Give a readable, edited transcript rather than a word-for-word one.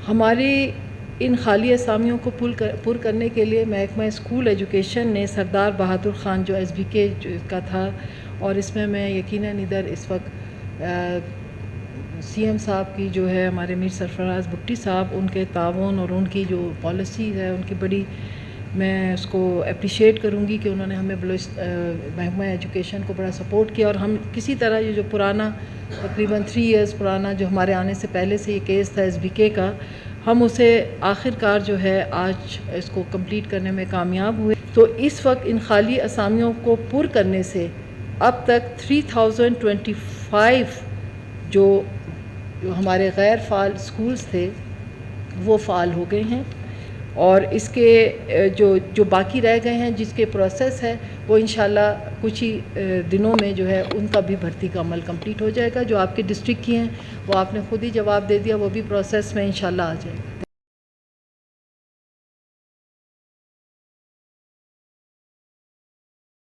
ہماری ان خالی اسامیوں کو پر کرنے کے لیے محکمہ اسکول ایجوکیشن نے سردار بہادر خان جو SBK کا تھا، اور اس میں یقیناً ادھر اس وقت CM صاحب کی جو ہے ہمارے میر سرفراز بگٹی صاحب، ان کے تعاون اور ان کی جو پالیسی ہے ان کی بڑی میں اس کو اپریشیٹ کروں گی کہ انہوں نے ہمیں محکمہ ایجوکیشن کو بڑا سپورٹ کیا، اور ہم کسی طرح یہ جو پرانا تقریباً 3 ایئرز پرانا جو ہمارے آنے سے پہلے سے یہ کیس تھا SBK کا، ہم اسے آخر کار جو ہے آج اس کو کمپلیٹ کرنے میں کامیاب ہوئے۔ تو اس وقت ان خالی اسامیوں کو پر کرنے سے اب تک 3025 جو ہمارے غیر فعال سکولز تھے وہ فعال ہو گئے ہیں، اور اس کے جو باقی رہ گئے ہیں جس کے پروسیس ہے وہ انشاءاللہ کچھ ہی دنوں میں جو ہے ان کا بھی بھرتی کا عمل کمپلیٹ ہو جائے گا۔ جو آپ کے ڈسٹرکٹ کی ہیں وہ آپ نے خود ہی جواب دے دیا، وہ بھی پروسیس میں انشاءاللہ آ جائے گا۔